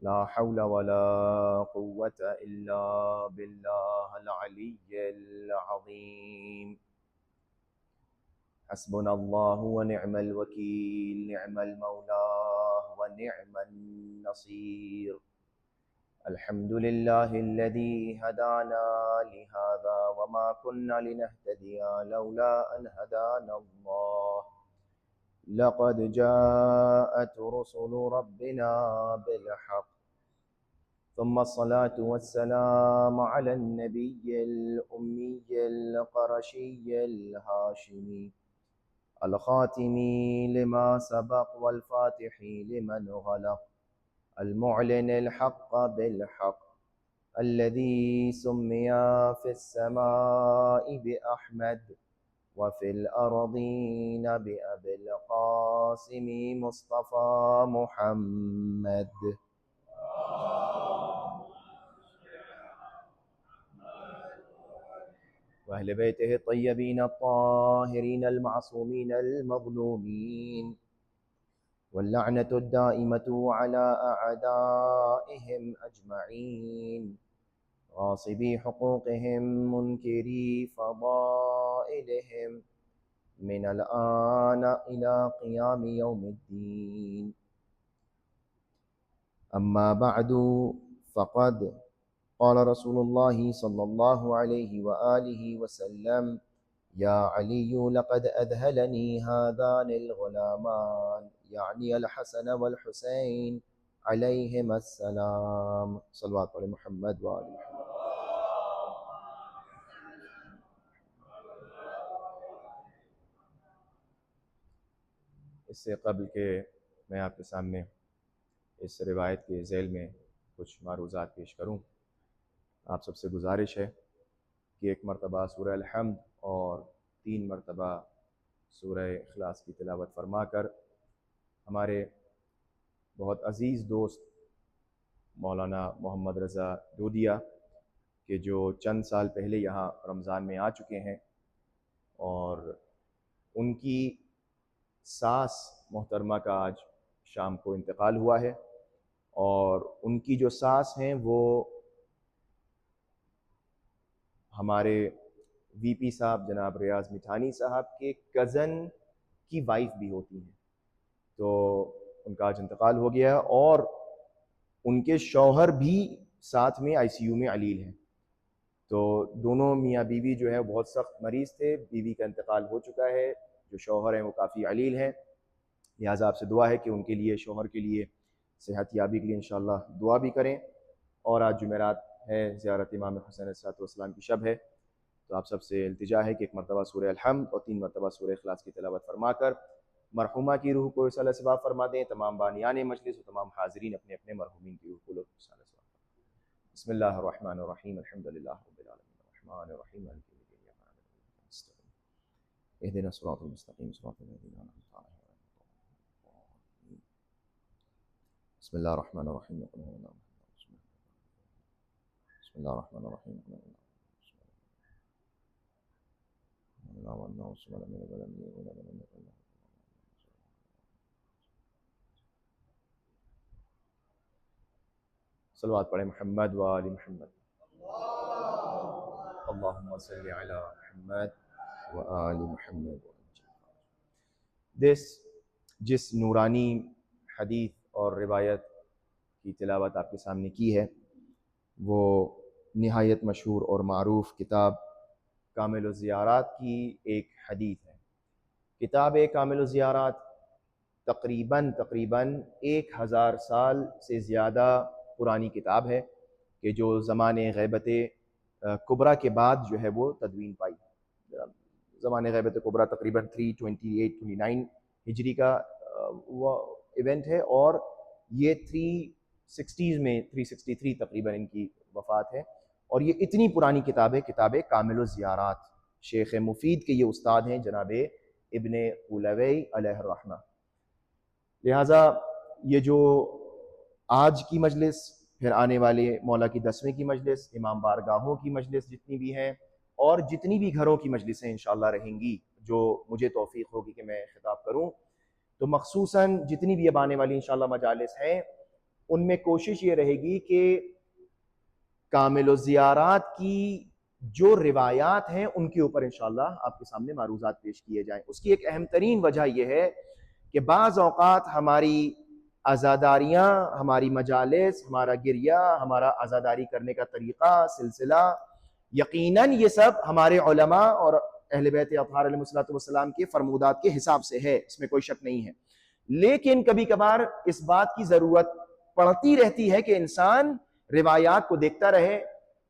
لا حول ولا قوة إلا بالله العلي العظيم. حسبنا الله ونعم الوكيل، نعم المولى ونعم النصير. الحمد لله الذي هدانا لهذا وما كنا لنهتدي لولا أن هدانا الله. لقد جاءت رسل ربنا بالحق، ثم الصلاة والسلام على النبي الأمي القرشي الهاشمي الخاتم لما سبق والفاتح لمن غلق، المعلن الحق بالحق، الذي سمي في السماء بأحمد وفي الأرضين بأبي القاسم مصطفى محمد. وأهل بيته الطيبين الطاهرين المعصومين المظلومين، واللعنة الدائمة على أعدائهم أجمعين، غاصبي حقوقهم منكري فضائلهم، من الآن إلى قيام يوم الدين. أما بعد، فقد قال رسول الله صلى الله عليه وآله وسلم: يا علي لقد أذهلني هذان الغلامان، يعني الحسن والحسين عليهما السلام. صلوات علی محمد وآل محمد. اس سے قبل کہ میں آپ کے سامنے اس روایت کے ذیل میں کچھ معروضات پیش کروں، آپ سب سے گزارش ہے کہ ایک مرتبہ سورہ الحمد اور 3 مرتبہ سورہ اخلاص کی تلاوت فرما کر ہمارے بہت عزیز دوست مولانا محمد رضا دودیا کہ جو چند سال پہلے یہاں رمضان میں آ چکے ہیں، اور ان کی ساس محترمہ کا آج شام کو انتقال ہوا ہے، اور ان کی جو ساس ہیں وہ ہمارے وی پی صاحب جناب ریاض مٹھانی صاحب کے کزن کی وائف بھی ہوتی ہیں، تو ان کا آج انتقال ہو گیا ہے، اور ان کے شوہر بھی ساتھ میں آئی سی یو میں علیل ہیں۔ تو دونوں میاں بیوی جو ہے بہت سخت مریض تھے، بیوی کا انتقال ہو چکا ہے، جو شوہر ہیں وہ کافی علیل ہیں، لہٰذا آپ سے دعا ہے کہ ان کے لیے، شوہر کے لیے صحت یابی کے لیے انشاءاللہ دعا بھی کریں۔ اور آج جمعرات ہے، زیارت امام حسین علیہ السلام کی شب ہے، تو آپ سب سے التجا ہے کہ ایک مرتبہ سورہ الحمد اور 3 مرتبہ سورہ اخلاص کی تلاوت فرما کر مرحومہ کی روح کو اصالہ ثواب فرما دیں۔ تمام بانیان مجلس و تمام حاضرین اپنے اپنے مرحومین کی روح کو اصالہ ثواب فرما دیں۔ بسم اللہ الرحمن الرحیم، الحمد للہ رب العالمین الرحمن الرحیم مالک یوم الدین، ایاک نعبد و ایاک نستعین، اهدنا الصراط المستقیم صراط الذین انعمت علیہم غیر المغضوب علیہم۔ بسم اللہ الرحمن الرحیم، بسم اللہ الرحمن الرحیم، صلوات پڑھیں محمد و آل محمد، اللہم صلی علی محمد و آل محمد۔ جس نورانی حدیث اور روایت کی تلاوت آپ کے سامنے کی ہے، وہ نہایت مشہور اور معروف کتاب کامل الزیارات کی ایک حدیث ہے۔ کتاب کامل الزیارات تقریباً 1000 سال سے زیادہ پرانی کتاب ہے، کہ جو زمانے غیبت کبریٰ کے بعد جو ہے وہ تدوین پائی۔ زمانے غیبت کبریٰ تقریباً 328-29 ہجری کا وہ ایونٹ ہے، اور یہ 360s میں 363 تقریباً ان کی وفات ہے، اور یہ اتنی پرانی کتاب ہے، کتاب کامل الزیارات۔ شیخ مفید کے یہ استاد ہیں جناب ابن قولوی علیہ الرحمہ۔ لہٰذا یہ جو آج کی مجلس، پھر آنے والے مولا کی 10ویں کی مجلس، امام بارگاہوں کی مجلس جتنی بھی ہیں، اور جتنی بھی گھروں کی مجلسیں انشاءاللہ رہیں گی، جو مجھے توفیق ہوگی کہ میں خطاب کروں، تو مخصوصاً جتنی بھی اب آنے والی انشاءاللہ مجالس ہیں، ان میں کوشش یہ رہے گی کہ کامل الزیارات کی جو روایات ہیں ان کے اوپر انشاءاللہ آپ کے سامنے معروضات پیش کیے جائیں. اس کی ایک اہم ترین وجہ یہ ہے کہ بعض اوقات ہماری عزاداریاں، ہماری مجالس، ہمارا گریہ، ہمارا عزاداری کرنے کا طریقہ، سلسلہ، یقیناً یہ سب ہمارے علماء اور اہل بیت اطہار علیہ الصلوۃ والسلام کے فرمودات کے حساب سے ہے، اس میں کوئی شک نہیں ہے. لیکن کبھی کبھار اس بات کی ضرورت پڑتی رہتی ہے کہ انسان روایات کو دیکھتا رہے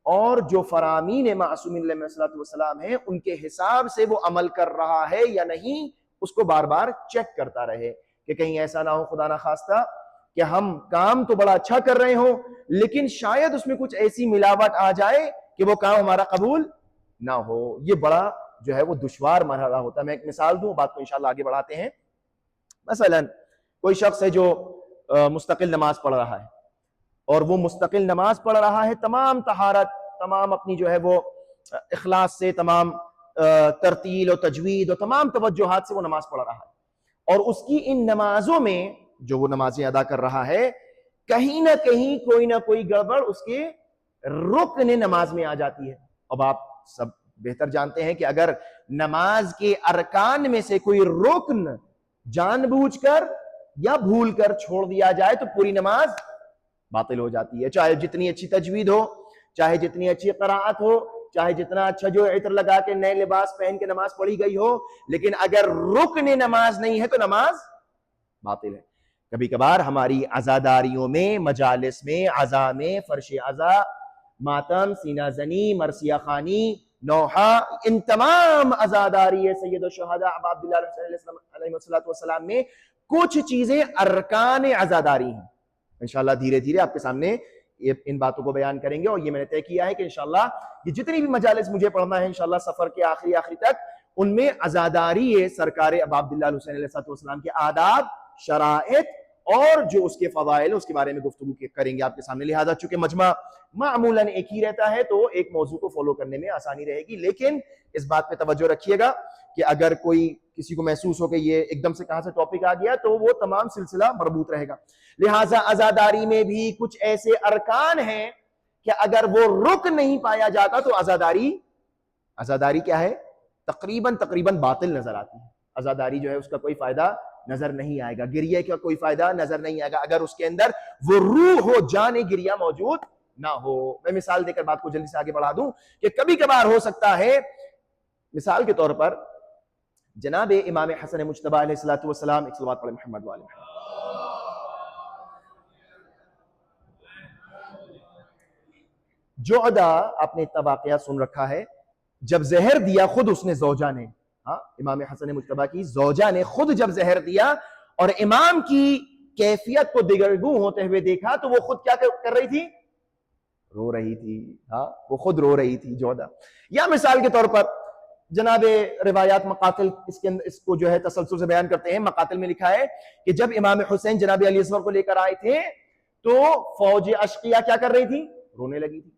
اور جو فرامین معصومین علیہ الصلوۃ والسلام ہیں ان کے حساب سے وہ عمل کر رہا ہے یا نہیں، اس کو بار بار چیک کرتا رہے کہ کہیں ایسا نہ ہو خدا نہ خواستہ کہ ہم کام تو بڑا اچھا کر رہے ہوں لیکن شاید اس میں کچھ ایسی ملاوٹ آ جائے کہ وہ کام ہمارا قبول نہ ہو. یہ بڑا جو ہے وہ دشوار مرحلہ ہوتا ہے. میں ایک مثال دوں، بات کو انشاءاللہ آگے بڑھاتے ہیں. مثلا کوئی شخص ہے جو مستقل نماز پڑھ رہا ہے اور وہ مستقل نماز پڑھ رہا ہے، تمام طہارت، تمام اپنی جو ہے وہ اخلاص سے، تمام ترتیل و تجوید اور تمام توجہات سے وہ نماز پڑھ رہا ہے، اور اس کی ان نمازوں میں جو وہ نمازیں ادا کر رہا ہے کہیں نہ کہیں کوئی نہ کوئی گڑبڑ اس کے رکن نماز میں آ جاتی ہے. اب آپ سب بہتر جانتے ہیں کہ اگر نماز کے ارکان میں سے کوئی رکن جان بوجھ کر یا بھول کر چھوڑ دیا جائے تو پوری نماز باطل ہو جاتی ہے، چاہے جتنی اچھی تجوید ہو، چاہے جتنی اچھی قراءت ہو، چاہے جتنا اچھا جو عطر لگا کے نئے لباس پہن کے نماز پڑھی گئی ہو، لیکن اگر رکن نماز نہیں ہے تو نماز باطل ہے. کبھی کبھار ہماری عزاداریوں میں، مجالس میں، عزا میں، فرش عزا، ماتم، سینہ زنی، مرثیہ خوانی، نوحہ، ان تمام عزاداری سید الشہداء ابا عبداللہ علیہ السلام میں کچھ چیزیں ارکان عزاداری ہیں. انشاءاللہ دھیرے دھیرے آپ کے سامنے ان باتوں کو بیان کریں گے، اور یہ میں نے طے کیا ہے کہ انشاءاللہ یہ جتنی بھی مجالس مجھے پڑھنا ہے انشاءاللہ سفر کے آخری تک، ان میں عزاداری سرکار ابا عبداللہ حسین علیہ السلام کے آداب، شرائط اور جو اس کے فضائل اس کے بارے میں گفتگو کریں گے آپ کے سامنے. لہذا چونکہ مجمع معمولاً ایک ہی رہتا ہے تو ایک موضوع کو فالو کرنے میں آسانی رہے گی، لیکن اس بات پہ توجہ رکھیے گا کہ اگر کسی کو محسوس ہو کہ یہ ایک دم سے کہاں سے ٹاپک آ گیا تو وہ تمام سلسلہ مربوط رہے گا. لہٰذا عزاداری میں بھی کچھ ایسے ارکان ہیں کہ اگر وہ رک نہیں پایا جاتا تو عزاداری کیا ہے؟ تقریباً باطل نظر آتی ہے. عزاداری جو ہے اس کا کوئی فائدہ نظر نہیں آئے گا، گریہ کا کوئی فائدہ نظر نہیں آئے گا اگر اس کے اندر وہ روح و جان گریہ موجود نہ ہو. میں مثال دے کر بات کو جلدی سے آگے بڑھا دوں کہ کبھی کبھار ہو سکتا ہے، مثال کے طور پر جناب امام حسن مجتبی علیہ الصلوۃ والسلام، ایک صلوات پڑھیں محمد والے محمد. جعدہ آپ نے اتنا واقعہ سن رکھا ہے، جب زہر دیا خود اس نے زوجہ نے، امام حسن مجتبی کی زوجہ نے خود جب زہر دیا اور امام کی کیفیت کو دگرگوں ہوتے ہوئے دیکھا تو وہ خود کیا کر رہی تھی؟ رو رہی تھی. وہ خود رو رہی تھی جعدہ. یا مثال کے طور پر جناب روایات مقاتل اس کو جو ہے تسلسل سے بیان کرتے ہیں. مقاتل میں لکھا ہے کہ جب امام حسین جناب علی اصغر کو لے کر آئے تھے تو فوج اشقیہ کیا کر رہی تھی؟ رونے لگی تھی.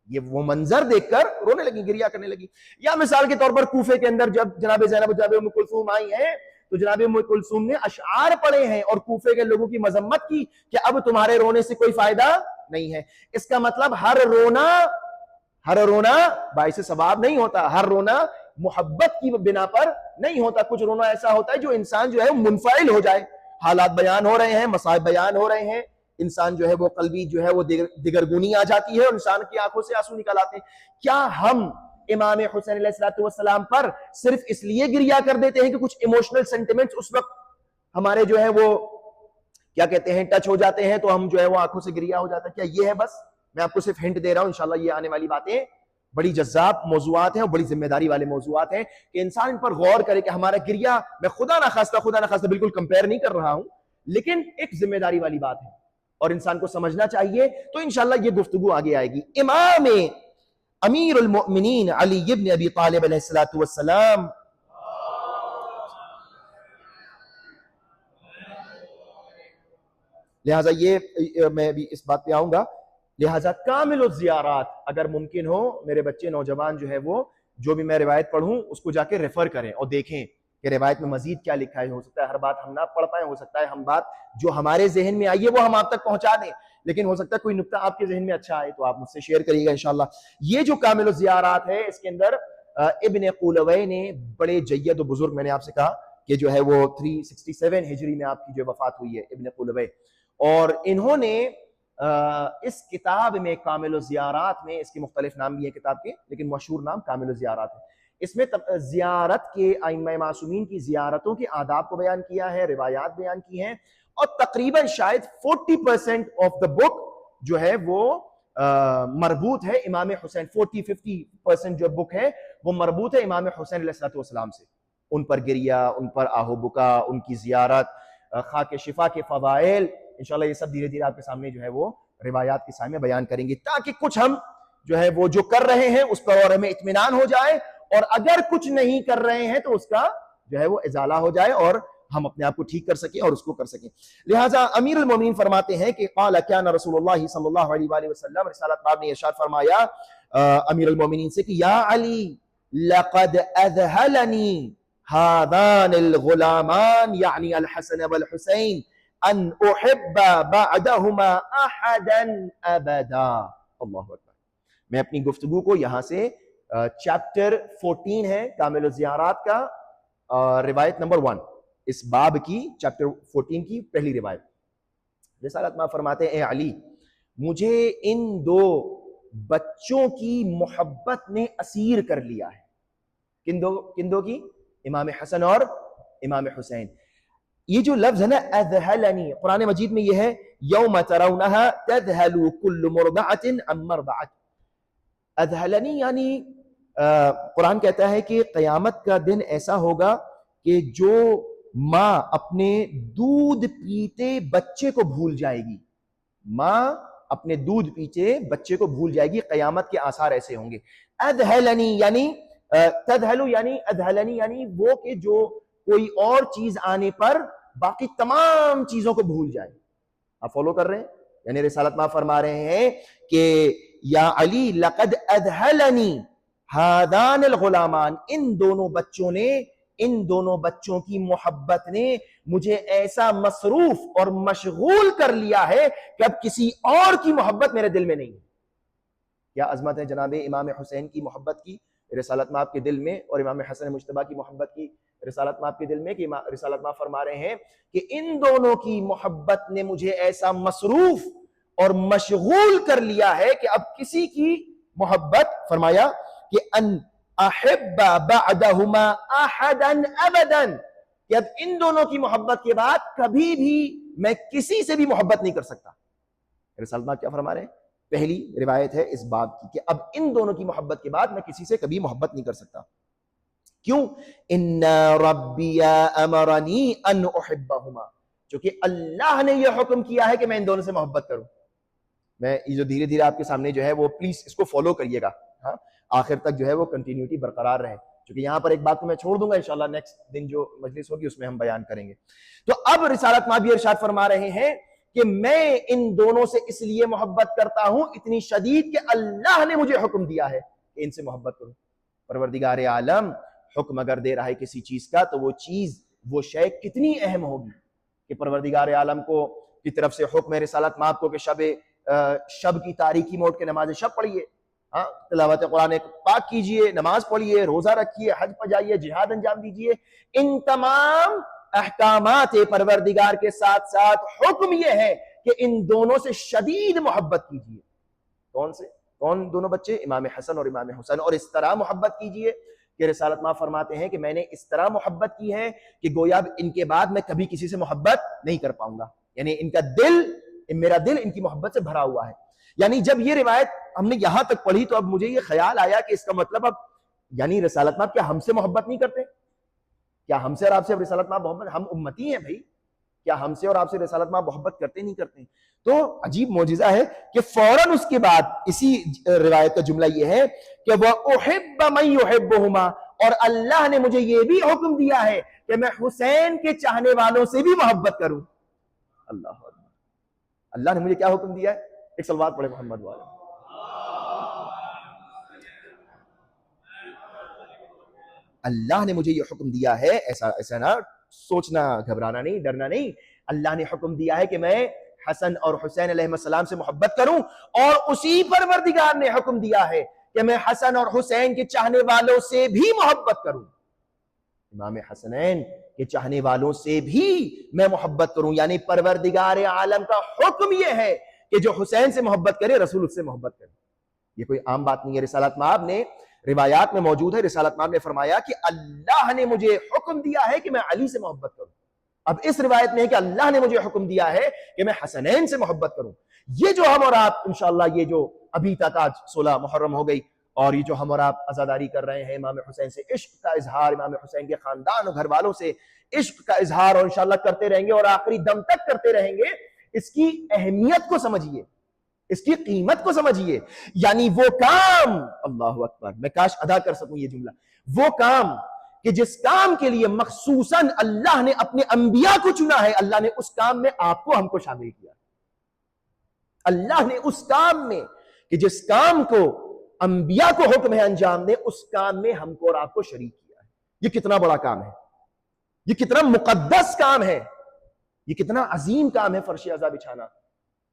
یہ وہ منظر دیکھ کر رونے لگی، گریہ کرنے لگی. یا مثال کے طور پر کوفے کے اندر جب جناب زینب جناب ام کلثوم آئی ہیں تو جناب ام کلثوم نے اشعار پڑھے ہیں اور کوفے کے لوگوں کی مذمت کی کہ اب تمہارے رونے سے کوئی فائدہ نہیں ہے. اس کا مطلب ہر رونا باعث ثواب نہیں ہوتا، ہر رونا محبت کی بنا پر نہیں ہوتا. کچھ رونا ایسا ہوتا ہے جو انسان جو ہے منفعل ہو جائے، حالات بیان ہو رہے ہیں، مصائب بیان ہو رہے ہیں، انسان جو ہے وہ قلبی جو ہے وہ دگرگونی آ جاتی ہے اور انسان کی آنکھوں سے آنسو نکل آتے ہیں. کیا ہم امام حسین علیہ السلام پر صرف اس لیے گریہ کر دیتے ہیں کہ کچھ ایموشنل سینٹیمنٹس اس وقت ہمارے جو ہے وہ کیا کہتے ہیں ٹچ ہو جاتے ہیں تو ہم جو ہے وہ آنکھوں سے گریہ ہو جاتا ہے؟ کیا یہ ہے بس؟ میں آپ کو صرف ہنٹ دے رہا ہوں، انشاءاللہ یہ آنے والی باتیں بڑی جذاب موضوعات ہیں اور بڑی ذمہ داری والے موضوعات ہیں کہ انسان ان پر غور کرے کہ ہمارا گریہ، میں خدا نہ خواستہ بالکل کمپیئر نہیں کر رہا ہوں، لیکن ایک ذمہ داری والی بات ہے اور انسان کو سمجھنا چاہیے. تو انشاءاللہ یہ گفتگو آگے آئے گی. امام امیر المؤمنین علی ابن ابی طالب علیہ السلام لہٰذا یہ میں بھی اس بات پہ آؤں گا. لہٰذا کامل الزیارات اگر ممکن ہو میرے بچے نوجوان جو ہے وہ جو بھی میں روایت پڑھوں اس کو جا کے ریفر کریں اور دیکھیں کہ روایت میں مزید کیا لکھا ہے. ہو سکتا ہے ہر بات ہم نہ پڑھ پائیں، ہو سکتا ہے ہم بات جو ہمارے ذہن میں آئی ہے وہ ہم آپ تک پہنچا دیں، لیکن ہو سکتا ہے کوئی نکتہ آپ کے ذہن میں اچھا آئے تو آپ مجھ سے شیئر کریے گا انشاءاللہ. یہ جو کامل الزیارات ہے اس کے اندر ابن قولوی نے بڑے جید و بزرگ، میں نے آپ سے کہا کہ جو ہے وہ 367 ہجری میں آپ کی جو وفات ہوئی ہے ابن قولوی، اور انہوں نے اس کتاب میں کامل الزیارات میں، اس کے مختلف نام بھی ہیں کتاب کے لیکن مشہور نام کامل الزیارات ہے، اس میں زیارت کے ائمہ معصومین کی زیارتوں کے آداب کو بیان کیا ہے، روایات بیان کی ہیں، اور تقریباً شاید 40% آف دا بک جو ہے وہ مربوط ہے امام حسین، 40-50% جو بک ہے وہ مربوط ہے امام حسین علیہ السلام سے. ان پر گریہ، ان پر آہو بکا، ان کی زیارت، خاک شفا کے فضائل، انشاءاللہ یہ سب دھیرے دھیرے آپ کے سامنے جو ہے وہ روایات کے سامنے بیان کریں گے، تاکہ کچھ ہم جو ہے وہ جو کر رہے ہیں اس پر اور ہمیں اطمینان ہو جائے، اور اگر کچھ نہیں کر رہے ہیں تو اس کا جو ہے وہ ازالہ ہو جائے اور ہم اپنے آپ کو ٹھیک کر سکیں اور اس کو کر سکیں. لہٰذا امیر المومنین فرماتے ہیں کہ قال کان رسول اللہ صلی اللہ علیہ وآلہ وسلم، رسالت باب نے ارشاد فرمایا امیر المومنین سے کہ یا علی لقد اذهلني هذان الغلامان یعنی الحسن والحسین ان احب بعدهما احدا ابدا. اللہ اکبر. میں اپنی گفتگو کو یہاں سے چیپٹر 14 ہے کامل الزیارات کا، روایت نمبر 1، اس باب کی چیپٹر 14 کی پہلی روایت. رسالت میں فرماتے ہیں اے علی، مجھے ان دو بچوں کی محبت نے اسیر کر لیا ہے. کن دو کی؟ امام حسن اور امام حسین. یہ جو لفظ ہے نا اذہلنی، قرآن مجید میں یہ ہے یوم ترونہا تذہل کل مرضعۃ عن مرضعۃ. اذہلنی یعنی قرآن کہتا ہے کہ قیامت کا دن ایسا ہوگا کہ جو ماں اپنے دودھ پیتے بچے کو بھول جائے گی، ماں اپنے دودھ پیتے بچے کو بھول جائے گی، قیامت کے آثار ایسے ہوں گے. اذہلنی یعنی تذہلو یعنی اذہلنی یعنی وہ کہ جو کوئی اور چیز آنے پر باقی تمام چیزوں کو بھول جائے. آپ فالو کر رہے ہیں؟ یعنی رسالت ماں فرما رہے ہیں کہ یا علی لقد اذہلنی ہذان الغلامان، ان دونوں بچوں نے، ان دونوں بچوں کی محبت نے مجھے ایسا مصروف اور مشغول کر لیا ہے کہ اب کسی اور کی محبت میرے دل میں نہیں ہے. کیا عظمت ہے جناب امام حسین کی محبت کی رسالت ماں کے دل میں، اور امام حسن مجتبیٰ کی محبت کی رسالت ماں کے دل میں، کہ رسالت ماں فرما رہے ہیں کہ ان دونوں کی محبت نے مجھے ایسا مصروف اور مشغول کر لیا ہے کہ اب کسی کی محبت، فرمایا کہ ان احب بعدہما احدا ابدا، کہ اب ان دونوں کی محبت کے بعد کبھی بھی میں کسی سے بھی محبت نہیں کر سکتا. رسالت ماں کیا فرما رہے ہیں؟ پہلی روایت ہے اس باب کی کہ اب ان دونوں کی محبت کے بعد میں کسی سے کبھی محبت نہیں کر سکتا. کیوں؟ ان ربی امرنی ان احبہما، چونکہ اللہ نے یہ حکم کیا ہے کہ میں ان دونوں سے محبت کروں. میں یہ جو دھیرے دھیرے آپ کے سامنے جو ہے وہ پلیز اس کو فالو کریے گا، ہاں آخر تک جو ہے وہ کنٹینیوٹی برقرار رہے، کیونکہ یہاں پر ایک بات تو میں چھوڑ دوں گا انشاءاللہ نیکسٹ دن جو مجلس ہوگی اس میں ہم بیان کریں گے. تو اب رسالت ماں بھی ارشاد فرما رہے ہیں کہ میں ان دونوں سے اس لیے محبت کرتا ہوں اتنی شدید کہ اللہ نے مجھے حکم دیا ہے کہ ان سے محبت کروں. پروردگار عالم حکم اگر دے رہا ہے کسی چیز کا تو وہ چیز، وہ شے کتنی اہم ہوگی کہ پروردگار عالم کو کی طرف سے حکم ہے رسالت ماں کو کہ شب کی تاریکی میں اٹھ کے نماز شب پڑھیے، ہاں تلاوت قرآن پاک کیجئے، نماز پڑھیے، روزہ رکھیے، حج پہ جائیے، جہاد انجام دیجئے. ان تمام احکامات پروردگار کے ساتھ ساتھ حکم یہ ہے کہ ان دونوں سے شدید محبت کیجئے. کون سے؟ کون دونوں بچے؟ امام حسن اور امام حسین. اور اس طرح محبت کیجئے کہ رسالت ماں فرماتے ہیں کہ میں نے اس طرح محبت کی ہے کہ گویا ان کے بعد میں کبھی کسی سے محبت نہیں کر پاؤں گا. یعنی ان کا دل، میرا دل ان کی محبت سے بھرا ہوا ہے. یعنی جب یہ روایت ہم نے یہاں تک پڑھی تو اب مجھے یہ خیال آیا کہ اس کا مطلب اب یعنی رسالت ماں کیا ہم سے محبت نہیں کرتے؟ کیا ہم سے اور آپ سے رسالت ماں محبت؟ ہم امتی ہیں بھائی، کیا ہم سے اور آپ سے رسالت ماں محبت کرتے نہیں کرتے؟ تو عجیب معجزہ ہے کہ فوراً اس کے بعد اسی روایت کا جملہ یہ ہے کہ وَأُحِبَّ مَن يُحِبُّهُمَا، اور اللہ نے مجھے یہ بھی حکم دیا ہے کہ میں حسین کے چاہنے والوں سے بھی محبت کروں. اللہ اللہ نے مجھے کیا حکم دیا ہے؟ ایک صلوات پڑھے محمد والا. اللہ نے مجھے یہ حکم دیا ہے، ایسا نہ سوچنا، گھبرانا نہیں، ڈرنا نہیں، اللہ نے حکم دیا ہے کہ میں حسن اور حسین علیہ السلام سے محبت کروں، اور اسی پروردگار نے حکم دیا ہے کہ میں حسن اور حسین کے چاہنے والوں سے بھی محبت کروں، امام حسنین کے چاہنے والوں سے بھی میں محبت کروں. یعنی پروردگار عالم کا حکم یہ ہے کہ جو حسین سے محبت کرے رسول اس سے محبت کرے. یہ کوئی عام بات نہیں ہے. رسالت مآب نے روایات میں موجود ہے، رسالت مآب نے فرمایا کہ اللہ نے مجھے حکم دیا ہے کہ میں علی سے محبت کروں. اب اس روایت میں ہے کہ اللہ نے مجھے حکم دیا ہے کہ میں حسنین سے محبت کروں. یہ جو ہم اور آپ انشاءاللہ یہ جو ابھی تک آج 16 محرم ہو گئی اور یہ جو ہم اور آپ عزاداری کر رہے ہیں، امام حسین سے عشق کا اظہار، امام حسین کے خاندان اور گھر والوں سے عشق کا اظہار، اور انشاءاللہ کرتے رہیں گے اور آخری دم تک کرتے رہیں گے. اس کی اہمیت کو سمجھیے، اس کی قیمت کو سمجھیے. یعنی وہ کام، اللہ اکبر، میں کاش ادا کر سکوں یہ جملہ، وہ کام کہ جس کام کے لیے مخصوصاً اللہ نے اپنے انبیاء کو چنا ہے، اللہ نے اس کام میں آپ کو ہم کو شامل کیا. اللہ نے اس کام میں کہ جس کام کو انبیاء کو حکم ہے انجام دے، اس کام میں ہم کو اور آپ کو شریک کیا ہے. یہ کتنا بڑا کام ہے، یہ کتنا مقدس کام ہے، یہ کتنا عظیم کام ہے. فرش عزا بچھانا،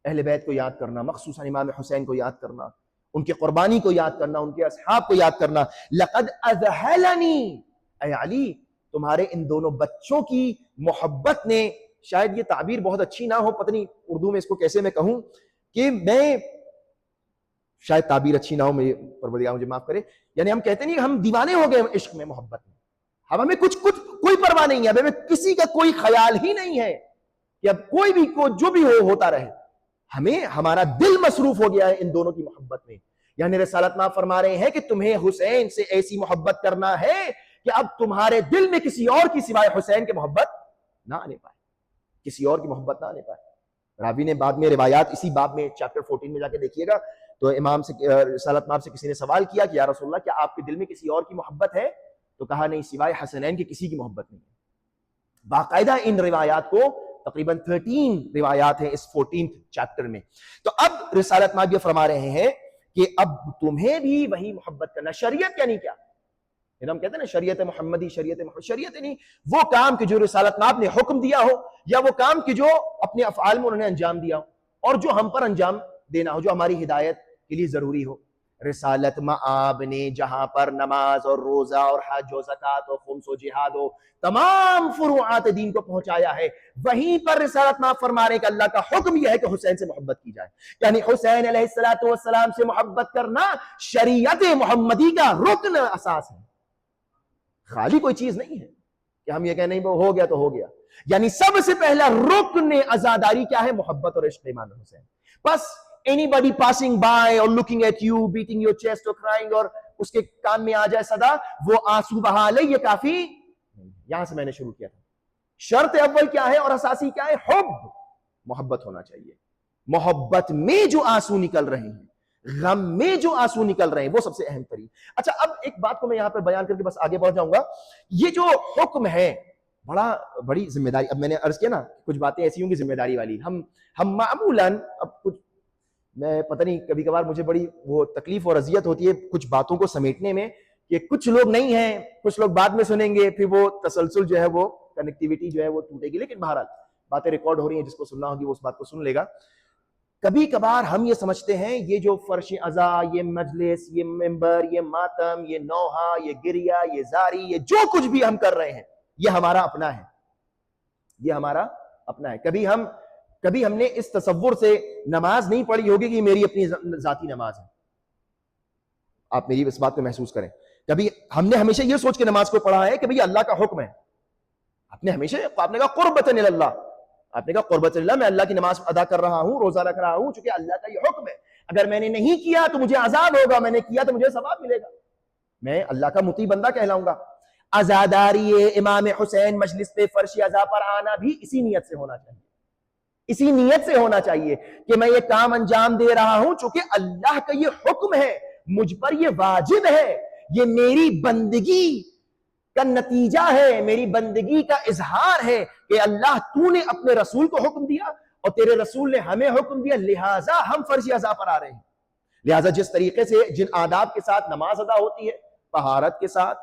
اہل بیت کو یاد کرنا، مخصوصاً امام حسین کو یاد کرنا، ان کی قربانی کو یاد کرنا، ان کے اصحاب کو یاد کرنا. لقد اذہلنی، اے علی تمہارے ان دونوں بچوں کی محبت نے، شاید یہ تعبیر بہت اچھی نہ ہو، پتہ نہیں اردو میں اس کو کیسے میں کہوں، کہ میں شاید تعبیر اچھی نہ ہو، پروردگار مجھے معاف کرے. یعنی ہم کہتے نہیں ہم دیوانے ہو گئے عشق میں، محبت میں، اب ہمیں کچھ کوئی پرواہ نہیں ہے، اب ہمیں کسی کا کوئی خیال ہی نہیں ہے کہ اب کوئی بھی جو بھی ہوتا رہے. ہمیں ہمارا دل مصروف ہو گیا ہے ان دونوں کی محبت میں. یعنی رسالت مآب فرما رہے ہیں کہ تمہیں حسین سے ایسی محبت کرنا ہے کہ اب تمہارے دل میں کسی اور کی سوائے حسین کے محبت نہ آنے پائے، کسی اور کی محبت نہ آنے پائے. راوی نے بعد میں روایات اسی باب میں چیپٹر 14 میں جا کے دیکھیے گا تو امام سے رسالت مآب سے کسی نے سوال کیا کہ یا رسول اللہ کیا آپ کے دل میں کسی اور کی محبت ہے؟ تو کہا نہیں، سوائے حسنین کی کسی کی محبت نہیں ہے. باقاعدہ ان روایات کو تقریباً 13 روایات ہیں اس 14th چیپٹر میں. تو اب رسالت مآب یہ فرما رہے ہیں کہ اب تمہیں بھی وہی محبت کرنا. شریعت یعنی کیا؟ ہم کہتے ہیں نا شریعت محمدی، شریعت نہیں وہ کام کہ جو رسالت مآب نے حکم دیا ہو، یا وہ کام کہ جو اپنے افعال میں انہوں نے انجام دیا ہو اور جو ہم پر انجام دینا ہو، جو ہماری ہدایت کے لیے ضروری ہو. رسالت مآب نے جہاں پر نماز اور روزہ اور حج و زکوٰۃ و خمس و جہاد و تمام فروعات دین کو پہنچایا ہے، وہیں پر رسالت مآب فرما رہے ہیں کہ اللہ کا حکم یہ ہے کہ حسین سے محبت کی جائے. یعنی حسین علیہ السلام سے محبت کرنا شریعت محمدی کا رکن اساس ہے، خالی کوئی چیز نہیں ہے کہ ہم یہ کہیں نہیں وہ ہو گیا تو ہو گیا. یعنی سب سے پہلا رکن عزاداری کیا ہے؟ محبت اور عشق امام حسین. بس anybody passing by or looking at you, beating your chest or crying اور اس کے کان میں آ جائے صدا، وہ آنسو بہا لے، یہ کافی. یہاں سے میں نے شروع کیا تھا. شرط اول کیا ہے اور اساسی کیا ہے؟ حب، محبت ہونا چاہیے. محبت میں جو آنسو نکل رہے ہیں، غم میں جو آنسو نکل رہے ہیں، وہ سب سے اہم ترین. اچھا اب ایک بات کو میں یہاں پر بیان کر کے بس آگے بڑھ جاؤں گا. یہ جو حکم ہے بڑی ذمہ داری، اب میں نے عرض کیا نا کچھ باتیں ایسی ہوں گی ذمہ داری والی. ہم معمولاً اب کچھ، میں پتہ نہیں کبھی کبھار مجھے بڑی وہ تکلیف اور اذیت ہوتی ہے کچھ باتوں کو سمیٹنے میں، کہ کچھ لوگ نہیں ہیں، کچھ لوگ بعد میں سنیں گے، پھر وہ تسلسل جو ہے وہ کنیکٹیوٹی جو ہے وہ ٹوٹے گی. لیکن بہرحال باتیں ریکارڈ ہو رہی ہیں، جس کو سننا ہوگی وہ اس بات کو سن لے گا. کبھی کبھار ہم یہ سمجھتے ہیں یہ جو فرش عزا، یہ مجلس، یہ ممبر، یہ ماتم، یہ نوحہ، یہ گریہ، یہ زاری، یہ جو کچھ بھی ہم کر رہے ہیں یہ ہمارا اپنا ہے، یہ ہمارا اپنا ہے. کبھی ہم نے اس تصور سے نماز نہیں پڑھی ہوگی کہ یہ میری اپنی ذاتی نماز ہے. آپ میری اس بات کو محسوس کریں. کبھی ہم نے ہمیشہ یہ سوچ کے نماز کو پڑھا ہے کہ بھئی اللہ کا حکم ہے. آپ نے کہا قربتاً اللہ، آپ نے کہا قربت اللہ، میں اللہ کی نماز ادا کر رہا ہوں، روزہ رکھ رہا ہوں، چونکہ اللہ کا یہ حکم ہے. اگر میں نے نہیں کیا تو مجھے عذاب ہوگا، میں نے کیا تو مجھے ثواب ملے گا، میں اللہ کا مطیع بندہ کہلاؤں گا. عزاداری امام حسین مجلس پہ فرش عزا پر آنا بھی اسی نیت سے ہونا چاہیے، اسی نیت سے ہونا چاہیے کہ میں یہ کام انجام دے رہا ہوں چونکہ اللہ کا یہ حکم ہے، مجھ پر یہ واجب ہے، یہ میری بندگی کا نتیجہ ہے، میری بندگی کا اظہار ہے کہ اللہ تو نے اپنے رسول کو حکم دیا اور تیرے رسول نے ہمیں حکم دیا، لہٰذا ہم فرض عزا پر آ رہے ہیں. لہٰذا جس طریقے سے جن آداب کے ساتھ نماز ادا ہوتی ہے، طہارت کے ساتھ،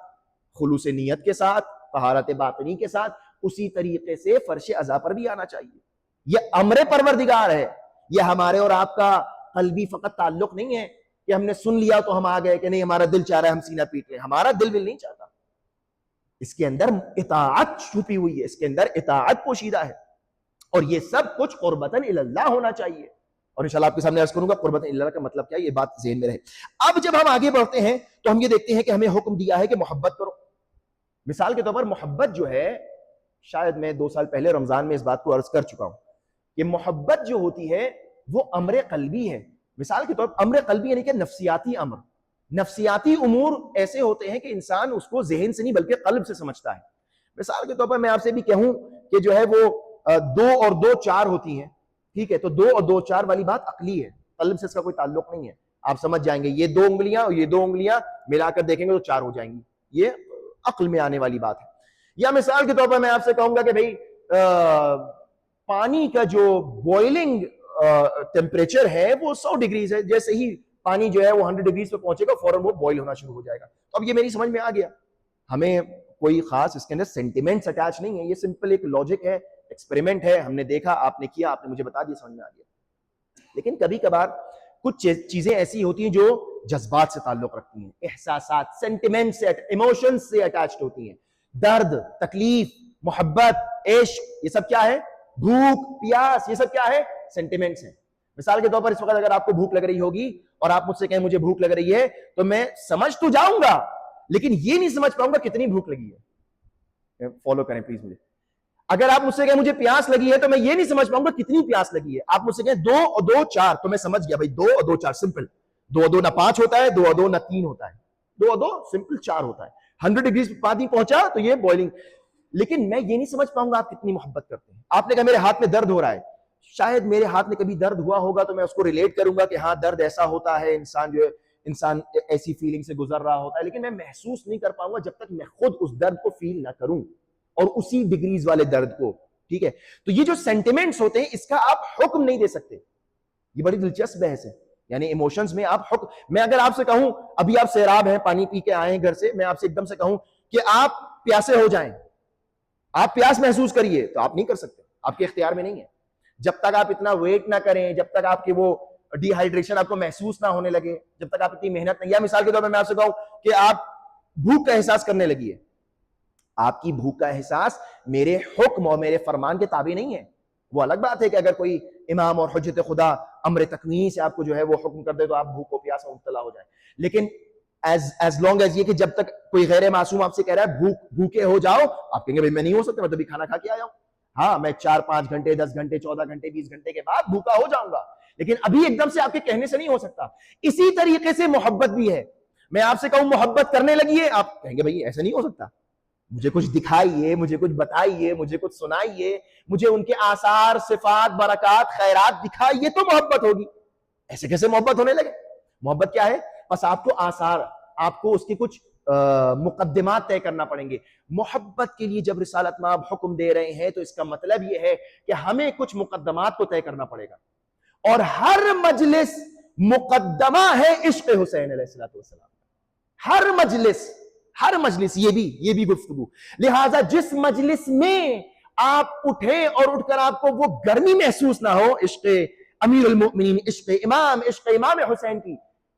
خلوص نیت کے ساتھ، طہارت باطنی کے ساتھ، اسی طریقے سے فرش عزا پر بھی آنا چاہیے. یہ امر پروردگار ہے، یہ ہمارے اور آپ کا قلبی فقط تعلق نہیں ہے کہ ہم نے سن لیا تو ہم آ گئے کہ نہیں ہمارا دل چاہ رہا ہے ہم سینہ پیٹ لیں. ہمارا دل نہیں چاہتا. اس کے اندر اطاعت چھپی ہوئی ہے، اس کے اندر اطاعت پوشیدہ ہے، اور یہ سب کچھ قربتاً الی اللہ ہونا چاہیے. اور انشاءاللہ آپ کے سامنے عرض کروں گا قربتاً الی اللہ کا مطلب کیا ہے، یہ بات ذہن میں رہے. اب جب ہم آگے بڑھتے ہیں تو ہم یہ دیکھتے ہیں کہ ہمیں حکم دیا ہے کہ محبت کرو. مثال کے طور پر محبت جو ہے، شاید میں 2 سال پہلے رمضان میں اس بات کو عرض کر چکا ہوں کہ محبت جو ہوتی ہے وہ امر قلبی ہے. مثال کے طور پر امر قلبی یعنی کہ نفسیاتی امر. نفسیاتی امور ایسے ہوتے ہیں کہ انسان اس کو ذہن سے نہیں بلکہ قلب سے سمجھتا ہے. مثال کے طور پر میں آپ سے بھی کہوں کہ جو ہے وہ 2 اور 2 4 ہوتی ہیں، ٹھیک ہے، تو 2 اور 2 4 والی بات عقلی ہے، قلب سے اس کا کوئی تعلق نہیں ہے. آپ سمجھ جائیں گے یہ 2 انگلیاں اور یہ 2 انگلیاں ملا کر دیکھیں گے تو 4 ہو جائیں گی، یہ عقل میں آنے والی بات ہے. یا مثال کے طور پر میں آپ سے کہوں گا کہ بھئی پانی کا جو بوائلنگ ٹیمپریچر ہے وہ 100 ڈگریز ہے. جیسے ہی پانی جو ہے وہ 100 ڈگریز پہ پہنچے گا فوراً وہ بوائل ہونا شروع ہو جائے گا. تو اب یہ میری سمجھ میں آ گیا. ہمیں کوئی خاص اس کے اندر سینٹیمنٹس اٹیچ نہیں ہے، یہ سمپل ایک لاجک ہے، ایکسپیریمنٹ ہے، ہم نے دیکھا، آپ نے کیا، آپ نے مجھے بتا دیا، سمجھ میں آ گیا. لیکن کبھی کبھار کچھ چیزیں ایسی ہوتی ہیں جو جذبات سے تعلق رکھتی ہیں، احساسات، سینٹیمنٹ سے، ایموشنز سے اٹیچڈ ہوتی ہیں. درد، تکلیف، محبت، عشق، یہ سب کیا ہے؟ بھوک، پیاس، یہ سب کیا ہے؟ سینٹیمنٹس ہیں. مثال کے طور پر اس وقت اگر آپ کو بھوک لگ رہی ہوگی اور آپ مجھ سے کہیں مجھے بھوک لگ رہی ہے تو میں سمجھ تو جاؤں گا لیکن یہ نہیں سمجھ پاؤں گا کتنی بھوک لگی ہے. فالو کریں پلیز مجھے. اگر آپ مجھ سے کہیں مجھے پیاس لگی ہے تو میں یہ نہیں سمجھ پاؤں گا کتنی پیاس لگی ہے. آپ مجھ سے کہیں 2 اور 2 4 تو میں سمجھ گیا بھائی 2 اور 2 4 سمپل. 2 اور 2 نہ 5 ہوتا ہے، 2 اور 2 نہ 3 ہوتا ہے، 2 اور 2 سمپل 4 ہوتا ہے. 100 ڈگریز پہ پانی پہنچا تو یہ بوائلنگ. لیکن میں یہ نہیں سمجھ پاؤں گا آپ کتنی محبت کرتے ہیں. آپ نے کہا میرے ہاتھ میں درد ہو رہا ہے، شاید میرے ہاتھ میں کبھی درد ہوا ہوگا تو میں اس کو ریلیٹ کروں گا کہ ہاں درد ایسا ہوتا ہے، انسان جو ہے انسان ایسی فیلنگ سے گزر رہا ہوتا ہے، لیکن میں محسوس نہیں کر پاؤں گا جب تک میں خود اس درد کو فیل نہ کروں اور اسی ڈگریز والے درد کو. ٹھیک ہے، تو یہ جو سینٹیمنٹس ہوتے ہیں اس کا آپ حکم نہیں دے سکتے. یہ بڑی دلچسپ بحث ہے. یعنی ایموشنز میں آپ حکم، میں اگر آپ سے کہوں ابھی آپ سیراب ہیں، پانی پی کے آئے ہیں گھر سے، میں آپ سے ایک دم سے کہوں کہ آپ پیاسے ہو جائیں، آپ پیاس محسوس کریے، تو آپ نہیں کر سکتے، آپ کے اختیار میں نہیں ہے. جب تک آپ اتنا ویٹ نہ کریں، جب تک آپ کی وہ ڈی ہائیڈریشن آپ کو محسوس نہ ہونے لگے، جب تک آپ اتنی محنت نہیں. یا مثال کے طور پر میں آپ سے کہوں کہ آپ بھوک کا احساس کرنے لگی ہے، آپ کی بھوک کا احساس میرے حکم اور میرے فرمان کے تابع نہیں ہے. وہ الگ بات ہے کہ اگر کوئی امام اور حجت خدا امر تکوینی سے آپ کو جو ہے وہ حکم کر دے تو آپ بھوک و پیاس میں مبتلا ہو جائیں. لیکن ایز لانگ ایز یہ کہ جب تک کوئی غیر معصوم آپ سے کہہ رہا ہے بھوکے ہو جاؤ، آپ کہیں گے بھائی میں نہیں ہو سکتا، میں تو بھی کھانا کھا کے آیا ہوں. ہاں میں 4 5 گھنٹے 10 گھنٹے 14 گھنٹے 20 گھنٹے کے بعد بھوکا ہو جاؤں گا، لیکن ابھی ایک دم سے آپ کے کہنے سے نہیں ہو سکتا. اسی طریقے سے محبت بھی ہے. میں آپ سے کہوں محبت کرنے لگی ہے، آپ کہیں گے بھائی ایسا نہیں ہو سکتا، مجھے کچھ دکھائیے، مجھے کچھ بتائیے، مجھے کچھ سنائیے، مجھے ان کے آثار، صفات، برکات، خیرات دکھائیے تو محبت ہوگی. ایسے کیسے محبت ہونے لگے؟ محبت کیا ہے؟ بس آپ کو آثار، آپ کو اس کے کچھ مقدمات طے کرنا پڑیں گے. محبت کے لیے جب رسالت مآب حکم دے رہے ہیں تو اس کا مطلب یہ ہے کہ ہمیں کچھ مقدمات کو طے کرنا پڑے گا، اور ہر مجلس مقدمہ ہے عشق حسین علیہ السلام. ہر مجلس یہ بھی گفتگو. لہٰذا جس مجلس میں آپ اٹھیں اور اٹھ کر آپ کو وہ گرمی محسوس نہ ہو عشق امیر المؤمنین، عشق امام حسین کی،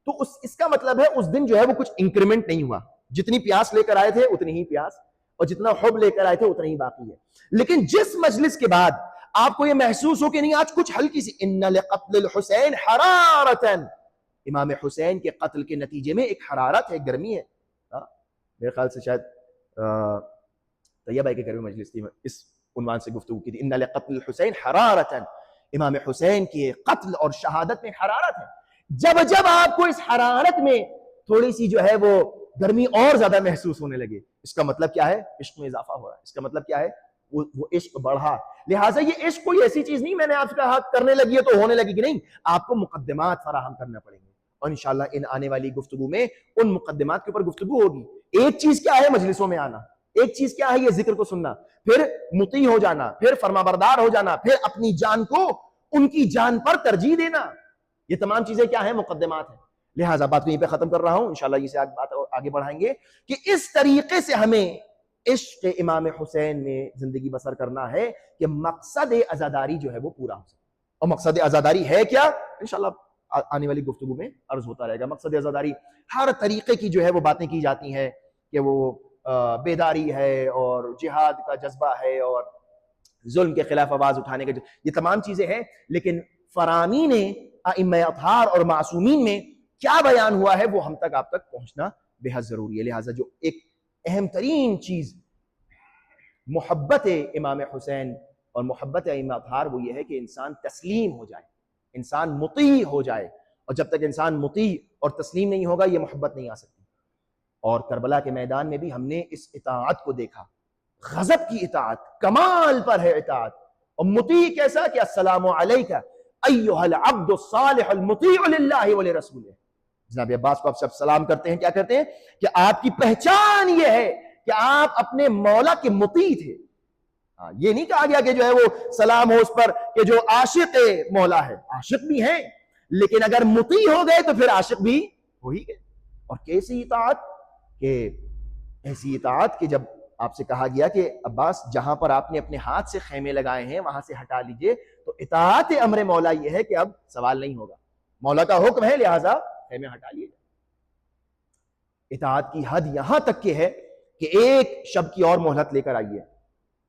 تو اس کا مطلب ہے اس دن جو ہے وہ کچھ انکریمنٹ نہیں ہوا. جتنی پیاس لے کر آئے تھے اتنی ہی پیاس، اور جتنا حب لے کر آئے تھے اتنا ہی باقی ہے. لیکن جس مجلس کے بعد آپ کو یہ محسوس ہو کہ نہیں آج کچھ ہلکی سی ان لقتل الحسین حرارتا، امام حسین کے قتل کے نتیجے میں ایک حرارت ہے، گرمی ہے. میرے خیال سے شاید طیب بھائی کے گھر میں مجلس تھی، اس عنوان سے گفتگو کی تھی، ان لقتل الحسین حرارتا، امام حسین کے قتل اور شہادت میں حرارت ہے. جب آپ کو اس حرارت میں تھوڑی سی جو ہے وہ گرمی اور زیادہ محسوس ہونے لگے، اس کا مطلب کیا ہے؟ عشق میں اضافہ ہو رہا ہے. اس کا مطلب کیا ہے؟ وہ عشق بڑھا. لہٰذا یہ عشق کوئی ایسی چیز نہیں میں نے آپ سے کہا کرنے لگی ہے تو ہونے لگی کہ نہیں، آپ کو مقدمات فراہم کرنا پڑیں گے، اور انشاءاللہ ان آنے والی گفتگو میں ان مقدمات کے اوپر گفتگو ہوگی. ایک چیز کیا ہے مجلسوں میں آنا، ایک چیز کیا ہے یہ ذکر کو سننا، پھر مطیع ہو جانا، پھر فرما بردار ہو جانا، پھر اپنی جان کو ان کی جان پر ترجیح دینا. یہ تمام چیزیں کیا ہیں؟ مقدمات ہیں. لہٰذا بات کو یہیں پہ ختم کر رہا ہوں، انشاءاللہ اسے بات آگے بڑھائیں گے کہ اس طریقے سے ہمیں عشق امام حسین میں زندگی بسر کرنا ہے کہ مقصد عزاداری جو ہے وہ پورا ہو سکے. اور مقصد عزاداری ہے کیا؟ انشاءاللہ آنے والی گفتگو میں عرض ہوتا رہے گا. مقصد عزاداری ہر طریقے کی جو ہے وہ باتیں کی جاتی ہیں کہ وہ بیداری ہے اور جہاد کا جذبہ ہے اور ظلم کے خلاف آواز اٹھانے کا، یہ تمام چیزیں ہیں، لیکن فرامین ائمہ اطہار اور معصومین میں کیا بیان ہوا ہے وہ ہم تک آپ تک پہنچنا بے حد ضروری ہے. لہٰذا جو ایک اہم ترین چیز محبت امام حسین اور محبت ائمہ اطہار وہ یہ ہے کہ انسان تسلیم ہو جائے، انسان مطیع ہو جائے، اور جب تک انسان مطیع اور تسلیم نہیں ہوگا یہ محبت نہیں آ سکتی. اور کربلا کے میدان میں بھی ہم نے اس اطاعت کو دیکھا، غضب کی اطاعت، کمال پر ہے اطاعت. اور مطیع کیسا کہ السلام علیک ایھا العبد الصالح المطیع للہ ولرسولہ. جناب عباس کو آپ سب سلام کرتے ہیں، کیا کرتے ہیں کہ آپ کی پہچان یہ ہے کہ آپ اپنے مولا کے مطیع تھے. یہ نہیں کہا گیا کہ جو ہے وہ سلام ہو اس پر کہ جو عاشق مولا ہے، عاشق بھی ہیں لیکن اگر مطیع ہو گئے تو پھر عاشق بھی ہو ہی گئے. اور کیسی اطاعت، کہ ایسی اطاعت کہ جب آپ سے کہا گیا کہ عباس جہاں پر آپ نے اپنے ہاتھ سے خیمے لگائے ہیں وہاں سے ہٹا لیجئے، تو اطاعت امر مولا یہ ہے کہ اب سوال نہیں ہوگا، مولا کا حکم ہے لہٰذا خیمے ہٹا لیے. اطاعت کی حد یہاں تک کہ ہے کہ ایک شب کی اور مہلت لے کر آئیے.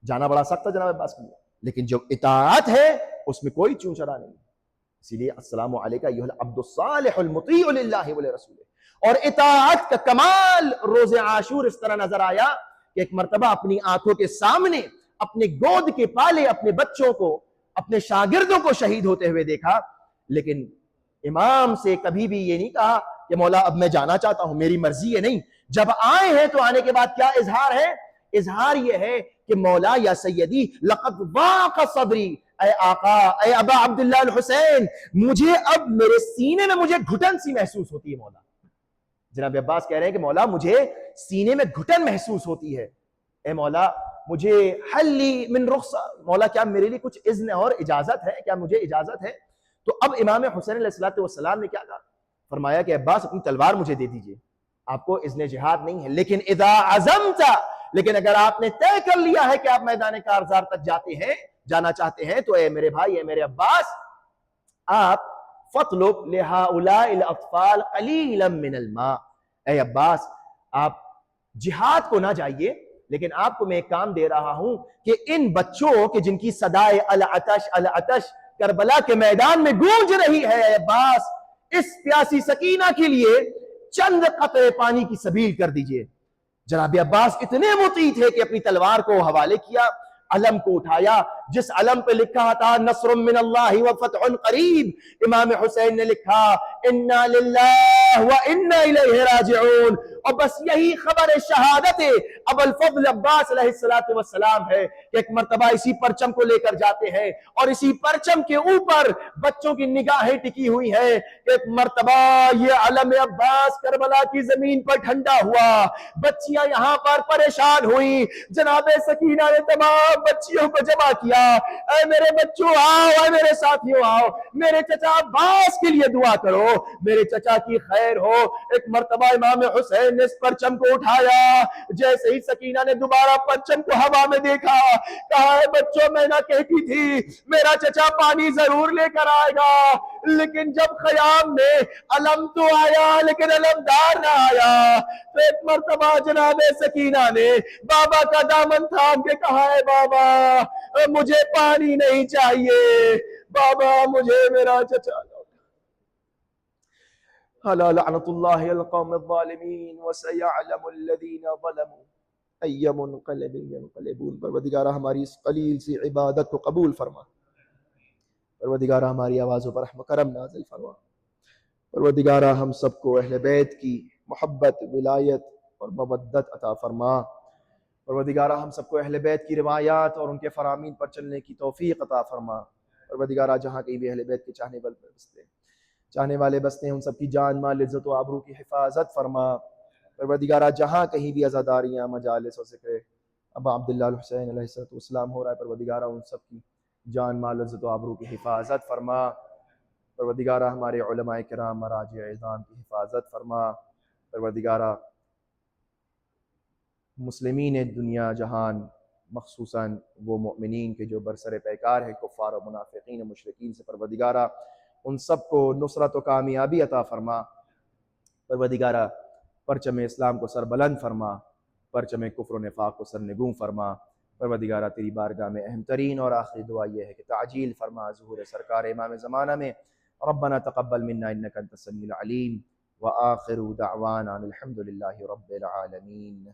جانا بڑا سخت ہے جناب عباس کے لیے، لیکن جو اطاعت ہے اس میں کوئی چون چرا نہیں. اسی لیے السلام علیکم ایھا العبد الصالح المطیع للہ ولرسولہ. اور اطاعت کا کمال روز عاشور اس طرح نظر آیا کہ ایک مرتبہ اپنی آنکھوں کے سامنے اپنے گود کے پالے اپنے بچوں کو، اپنے شاگردوں کو شہید ہوتے ہوئے دیکھا، لیکن امام سے کبھی بھی یہ نہیں کہا کہ مولا اب میں جانا چاہتا ہوں، میری مرضی ہے. نہیں، جب آئے ہیں تو آنے کے بعد کیا اظہار ہے؟ اظہار یہ ہے کہ مولا یا سیدی لقد ضاق صدری، اے آقا، اے ابا عبداللہ الحسین، مجھے اب میرے سینے میں مجھے گھٹن سی محسوس ہوتی ہے. مولا جناب عباس کہہ رہے ہیں کہ مولا مجھے سینے میں گھٹن محسوس ہوتی ہے. اے مولا مجھے حلی من رخصہ، مولا کیا میرے لیے کچھ اذن اور اجازت ہے؟ کیا مجھے اجازت ہے؟ تو اب امام حسین علیہ السلام نے کیا کہا؟ فرمایا کہ عباس اپنی تلوار مجھے دے دیجئے، آپ کو اذن جہاد نہیں ہے، لیکن اذا عزمت، لیکن اگر آپ نے طے کر لیا ہے کہ آپ میدان کارزار تک جانا چاہتے ہیں تو اے میرے بھائی، اے میرے عباس، آپ فَاطْلُبْ لِهَؤُلَاءِ الْأَطْفَالِ قَلِيلًا مِّنَ الْمَاءِ. اے عباس آپ جہاد کو نہ جائیے، لیکن آپ کو میں ایک کام دے رہا ہوں کہ ان بچوں کے جن کی صدائے العطش العطش کربلا کے میدان میں گونج رہی ہے، اے عباس اس پیاسی سکینہ کے لیے چند قطرے پانی کی سبیل کر دیجئے. جناب عباس اتنے مطیع تھے کہ اپنی تلوار کو حوالے کیا، علم کو اٹھایا، جس علم پہ لکھا تھا نصر من اللہ وفتح قریب، امام حسین نے لکھا انا للہ وانا الیہ راجعون. اور بس یہی خبر شہادت ابو الفضل عباس علیہ السلام ہے کہ ایک مرتبہ اسی پرچم کو لے کر جاتے ہیں اور اسی پرچم کے اوپر بچوں کی نگاہیں ٹکی ہوئی ہے. ایک مرتبہ یہ علم عباس کربلا کی زمین پر ٹھنڈا ہوا، بچیاں یہاں پر پریشان ہوئی، جناب سکینہ نے تمام بچیوں کو جمع کیا، اے میرے بچوں آؤ، اے میرے ساتھیوں آؤ، میرے چچا عباس کے لیے دعا کرو، میرے چچا کی خیر ہو. ایک مرتبہ امام حسین نے اس پرچم کو اٹھایا، جیسے ہی سکینہ نے دوبارہ پرچم کو ہوا میں دیکھا، کہا ہے بچوں میں نہ کہتی تھی میرا چچا پانی ضرور لے کر آئے گا، لیکن جب خیام میں علم تو آیا لیکن علمدار نہ آیا. تو ایک مرتبہ جناب سکینہ نے بابا کا دامن تھام کے کہا ہے بابا مجھے پانی نہیں چاہیے، بابا مجھے میرا چچا. الا لعنت اللہ القوم الظالمین وسيعلم الذین ظلموا ای منقلب ینقلبون. پروردگارہ ہماری اس قلیل سی عبادت کو قبول فرما، پروردگارہ ہماری آوازوں پر رحم کرم نازل فرما، پروردگارہ ہم سب کو اہل بیت کی محبت، ولایت اور مودت عطا فرما، پروردگارہ ہم سب کو اہل بیت کی روایات اور ان کے فرامین پر چلنے کی توفیق عطا فرما. پروردگارہ جہاں کہیں بھی اہل بیت کے چاہنے والے بستے ہیں ان سب کی جان مال عزت و آبرو کی حفاظت فرما. پروردگارہ جہاں کہیں بھی عزاداریاں مجالس و ذکر ابا عبداللہ الحسین علیہ السلام ہو رہا ہے، پروردگارہ ان سب کی جان مال عزت و آبرو کی حفاظت فرما. پروردگارہ ہمارے علماء کرام مراجع اعظام کی حفاظت فرما۔ پروردگارہ مسلمین دنیا جہان مخصوصاً وہ مؤمنین کے جو برسر پیکار ہیں کفار و منافقین و مشرکین سے، پروردگارہ ان سب کو نصرت و کامیابی عطا فرما۔ پروردگارہ پرچم اسلام کو سر بلند فرما، پرچم کفر و نفاق کو سرنگوں فرما۔ پروردگارہ تیری بارگاہ میں اہم ترین اور آخری دعا یہ ہے کہ تعجیل فرما ظہور سرکار امام زمانہ میں۔ ربنا تقبل منا انک انت السمیع العلیم وآخر دعوانا الحمد للہ رب العالمین۔